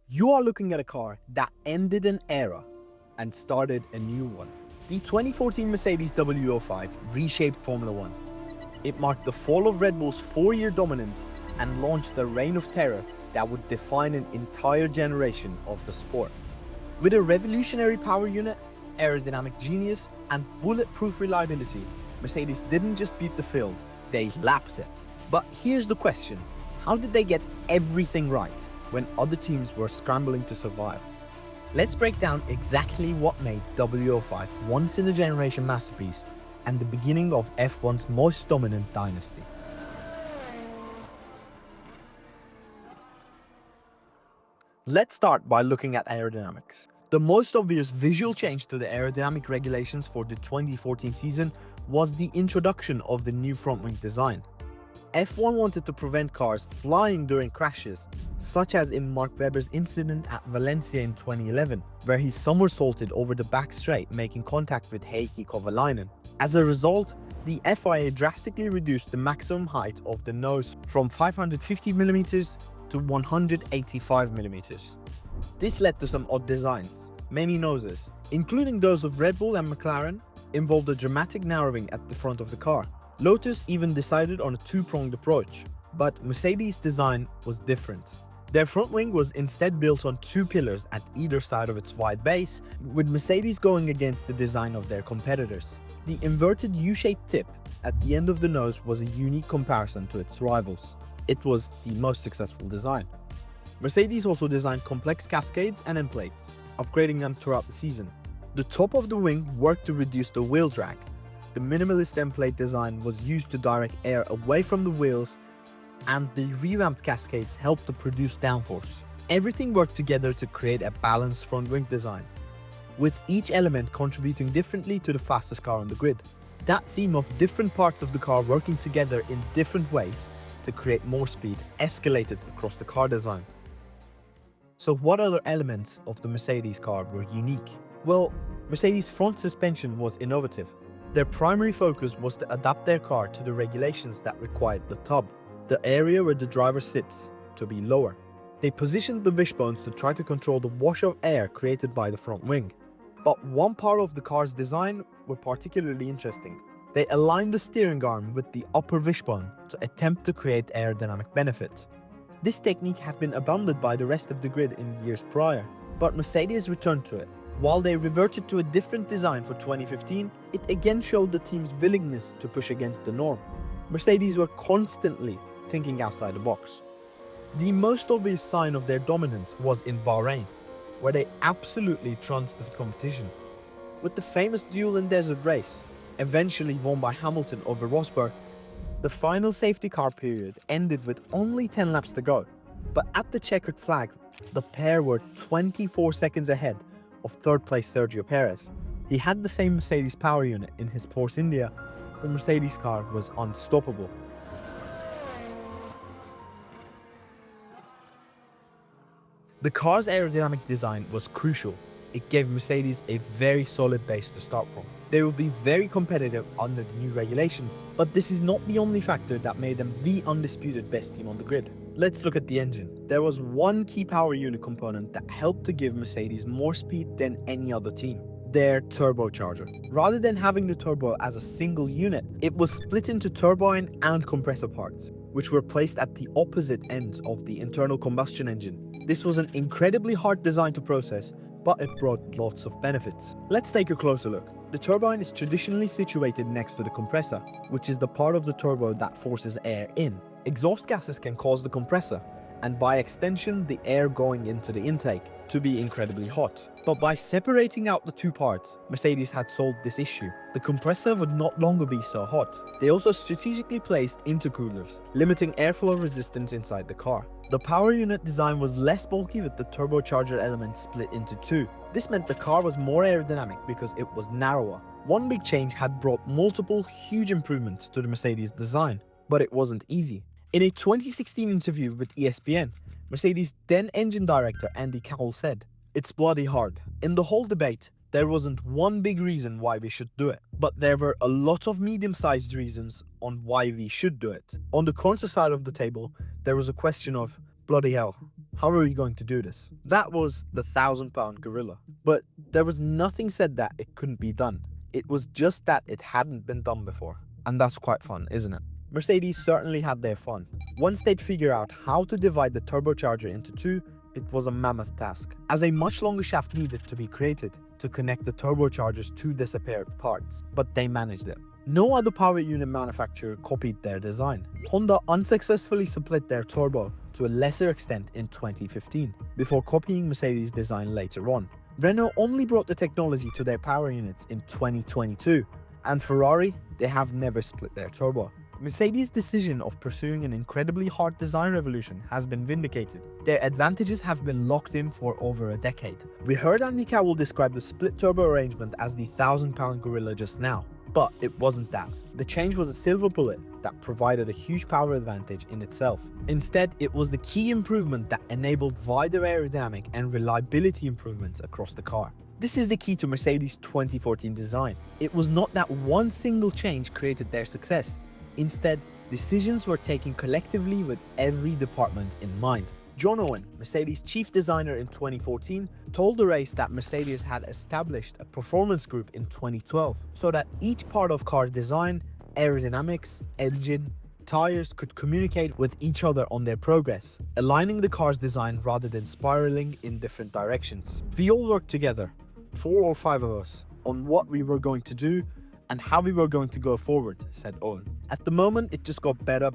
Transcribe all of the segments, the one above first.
You are looking at a car that ended an era and started a new one. The 2014 Mercedes W05 reshaped Formula One. It marked the fall of Red Bull's 4-year dominance and launched a reign of terror that would define an entire generation of the sport. With a revolutionary power unit, aerodynamic genius, and bulletproof reliability, Mercedes didn't just beat the field, they lapped it. But here's the question: how did they get everything right when other teams were scrambling to survive? Let's break down exactly what made W05 once-in-a-generation masterpiece and the beginning of F1's most dominant dynasty. Let's start by looking at aerodynamics. The most obvious visual change to the aerodynamic regulations for the 2014 season was the introduction of the new front-wing design. F1 wanted to prevent cars flying during crashes, such as in Mark Webber's incident at Valencia in 2011, where he somersaulted over the back straight, making contact with Heikki Kovalainen. As a result, the FIA drastically reduced the maximum height of the nose from 550mm to 185mm. This led to some odd designs. Many noses, including those of Red Bull and McLaren, involved a dramatic narrowing at the front of the car. Lotus even decided on a two-pronged approach, but Mercedes' design was different. Their front wing was instead built on two pillars at either side of its wide base, with Mercedes going against the design of their competitors. The inverted U-shaped tip at the end of the nose was a unique comparison to its rivals. It was the most successful design. Mercedes also designed complex cascades and end plates, upgrading them throughout the season. The top of the wing worked to reduce the wheel drag. The minimalist end plate design was used to direct air away from the wheels, and the revamped cascades helped to produce downforce. Everything worked together to create a balanced front wing design, with each element contributing differently to the fastest car on the grid. That theme of different parts of the car working together in different ways to create more speed escalated across the car design. So what other elements of the Mercedes car were unique? Well, Mercedes' front suspension was innovative. Their primary focus was to adapt their car to the regulations that required the tub, the area where the driver sits, to be lower. They positioned the wishbones to try to control the wash of air created by the front wing. But one part of the car's design were particularly interesting. They aligned the steering arm with the upper wishbone to attempt to create aerodynamic benefit. This technique had been abandoned by the rest of the grid in years prior, but Mercedes returned to it. While they reverted to a different design for 2015, it again showed the team's willingness to push against the norm. Mercedes were constantly thinking outside the box. The most obvious sign of their dominance was in Bahrain, where they absolutely trounced the competition. With the famous duel in desert race, eventually won by Hamilton over Rosberg, the final safety car period ended with only 10 laps to go. But at the checkered flag, the pair were 24 seconds ahead of third place Sergio Perez. He had the same Mercedes power unit in his Force India. The Mercedes car was unstoppable. The car's aerodynamic design was crucial. It gave Mercedes a very solid base to start from. They would be very competitive under the new regulations, but this is not the only factor that made them the undisputed best team on the grid. Let's look at the engine. There was one key power unit component that helped to give Mercedes more speed than any other team: their turbocharger. Rather than having the turbo as a single unit, it was split into turbine and compressor parts, which were placed at the opposite ends of the internal combustion engine. This was an incredibly hard design to process, but it brought lots of benefits. Let's take a closer look. The turbine is traditionally situated next to the compressor, which is the part of the turbo that forces air in. Exhaust gases can cause the compressor, and by extension the air going into the intake, to be incredibly hot. But by separating out the two parts, Mercedes had solved this issue. The compressor would not longer be so hot. They also strategically placed intercoolers, limiting airflow resistance inside the car. The power unit design was less bulky, with the turbocharger element split into two. This meant the car was more aerodynamic because it was narrower. One big change had brought multiple huge improvements to the Mercedes design, but it wasn't easy. In a 2016 interview with ESPN, Mercedes' then engine director Andy Cowell said, "It's bloody hard. In the whole debate, there wasn't one big reason why we should do it, but there were a lot of medium-sized reasons on why we should do it. On the counter side of the table, there was a question of, bloody hell, How are we going to do this? That was the 1,000-pound gorilla. But there was nothing said that it couldn't be done. It was just that it hadn't been done before. And that's quite fun, isn't it? Mercedes certainly had their fun. Once they'd figure out how to divide the turbocharger into two, it was a mammoth task, as a much longer shaft needed to be created to connect the turbocharger's two disappeared parts. But they managed it. No other power unit manufacturer copied their design. Honda unsuccessfully split their turbo to a lesser extent in 2015, before copying Mercedes' design later on. Renault only brought the technology to their power units in 2022, and Ferrari, they have never split their turbo. Mercedes' decision of pursuing an incredibly hard design revolution has been vindicated. Their advantages have been locked in for over a decade. We heard Andy Cowell describe the split turbo arrangement as the 1,000-pound gorilla just now, but it wasn't that. The change was a silver bullet that provided a huge power advantage in itself. Instead, it was the key improvement that enabled wider aerodynamic and reliability improvements across the car. This is the key to Mercedes' 2014 design. It was not that one single change created their success. Instead, decisions were taken collectively with every department in mind. John Owen, Mercedes' chief designer in 2014, told the race that Mercedes had established a performance group in 2012 so that each part of car design, aerodynamics, engine, tires could communicate with each other on their progress, aligning the car's design rather than spiraling in different directions. We all worked together, 4 or 5 of us, on what we were going to do and how we were going to go forward, said Owen. At the moment, it just got better.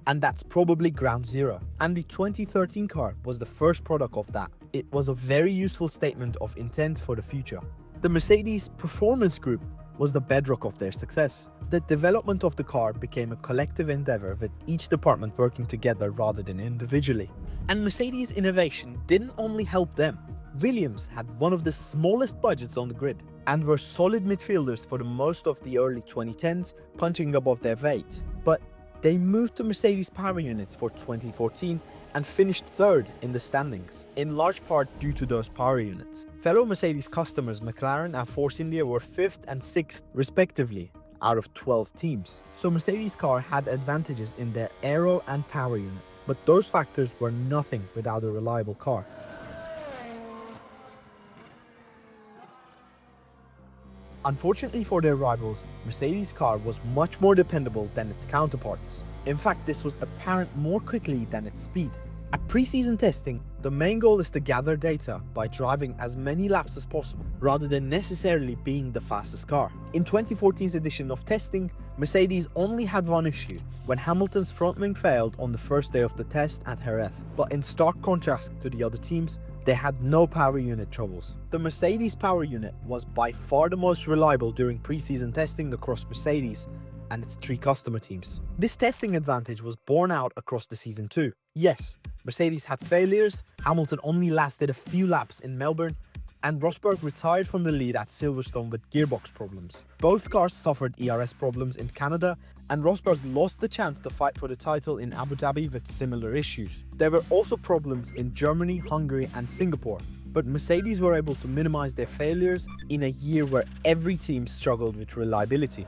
And that's probably ground zero. And the 2013 car was the first product of that. It was a very useful statement of intent for the future. The Mercedes Performance Group was the bedrock of their success. The development of the car became a collective endeavor with each department working together rather than individually. And Mercedes' innovation didn't only help them. Williams had one of the smallest budgets on the grid and were solid midfielders for the most of the early 2010s, punching above their weight. But they moved to Mercedes power units for 2014 and finished third in the standings, in large part due to those power units. Fellow Mercedes customers McLaren and Force India were 5th and 6th respectively out of 12 teams. So Mercedes' car had advantages in their aero and power unit, but those factors were nothing without a reliable car. Unfortunately for their rivals, Mercedes' car was much more dependable than its counterparts. In fact, this was apparent more quickly than its speed. At pre-season testing, the main goal is to gather data by driving as many laps as possible, rather than necessarily being the fastest car. In 2014's edition of testing, Mercedes only had one issue, when Hamilton's front wing failed on the first day of the test at Jerez. But in stark contrast to the other teams, they had no power unit troubles. The Mercedes power unit was by far the most reliable during pre-season testing across Mercedes and its 3 customer teams. This testing advantage was borne out across the season too. Yes, Mercedes had failures, Hamilton only lasted a few laps in Melbourne, and Rosberg retired from the lead at Silverstone with gearbox problems. Both cars suffered ERS problems in Canada, and Rosberg lost the chance to fight for the title in Abu Dhabi with similar issues. There were also problems in Germany, Hungary and Singapore, but Mercedes were able to minimize their failures in a year where every team struggled with reliability.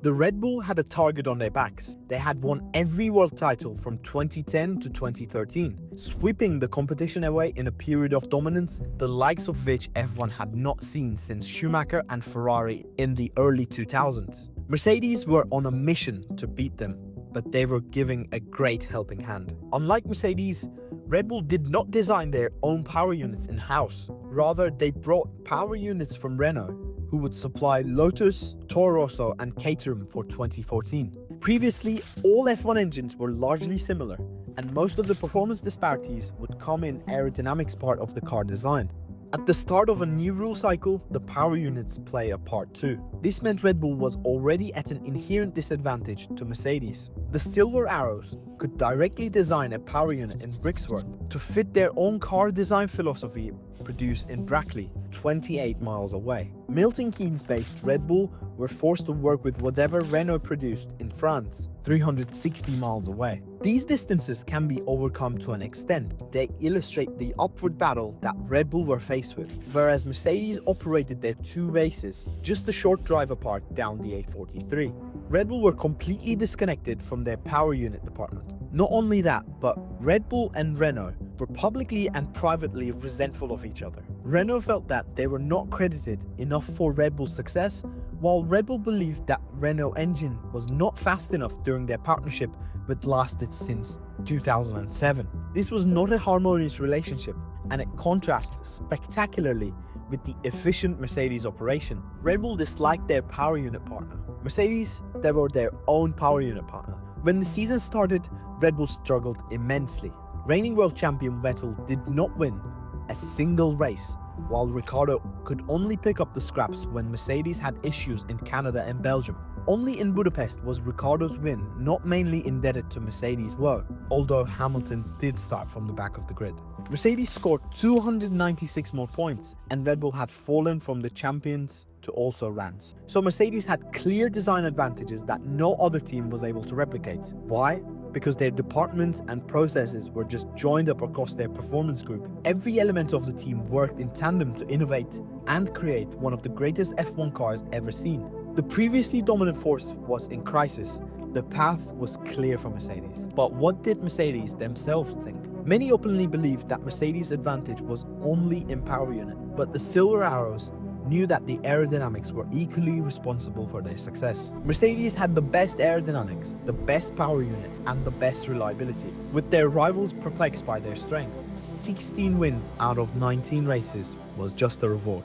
The Red Bull had a target on their backs. They had won every world title from 2010 to 2013, sweeping the competition away in a period of dominance, the likes of which F1 had not seen since Schumacher and Ferrari in the early 2000s. Mercedes were on a mission to beat them, but they were giving a great helping hand. Unlike Mercedes, Red Bull did not design their own power units in-house. Rather, they brought power units from Renault, who would supply Lotus, Toro Rosso and Caterham for 2014. Previously, all F1 engines were largely similar, and most of the performance disparities would come in aerodynamics part of the car design. At the start of a new rule cycle, the power units play a part too. This meant Red Bull was already at an inherent disadvantage to Mercedes. The Silver Arrows could directly design a power unit in Brixworth to fit their own car design philosophy produced in Brackley, 28 miles away. Milton Keynes-based Red Bull were forced to work with whatever Renault produced in France, 360 miles away. These distances can be overcome to an extent. They illustrate the upward battle that Red Bull were faced with, whereas Mercedes operated their two bases just a short drive apart down the A43. Red Bull were completely disconnected from their power unit department. Not only that, but Red Bull and Renault were publicly and privately resentful of each other. Renault felt that they were not credited enough for Red Bull's success, while Red Bull believed that Renault engine was not fast enough during their partnership, but lasted since 2007. This was not a harmonious relationship, and it contrasts spectacularly with the efficient Mercedes operation. Red Bull disliked their power unit partner. Mercedes, they were their own power unit partner. When the season started, Red Bull struggled immensely. Reigning world champion Vettel did not win a single race, while Ricciardo could only pick up the scraps when Mercedes had issues in Canada and Belgium. Only in Budapest was Ricciardo's win not mainly indebted to Mercedes' woe, although Hamilton did start from the back of the grid. Mercedes scored 296 more points, and Red Bull had fallen from the champions to also rans. So Mercedes had clear design advantages that no other team was able to replicate. Why? Because their departments and processes were just joined up across their performance group. Every element of the team worked in tandem to innovate and create one of the greatest F1 cars ever seen. The previously dominant force was in crisis. The path was clear for Mercedes. But what did Mercedes themselves think? Many openly believed that Mercedes' advantage was only in power unit, but the Silver Arrows knew that the aerodynamics were equally responsible for their success. Mercedes had the best aerodynamics, the best power unit, and the best reliability, with their rivals perplexed by their strength. 16 wins out of 19 races was just a reward.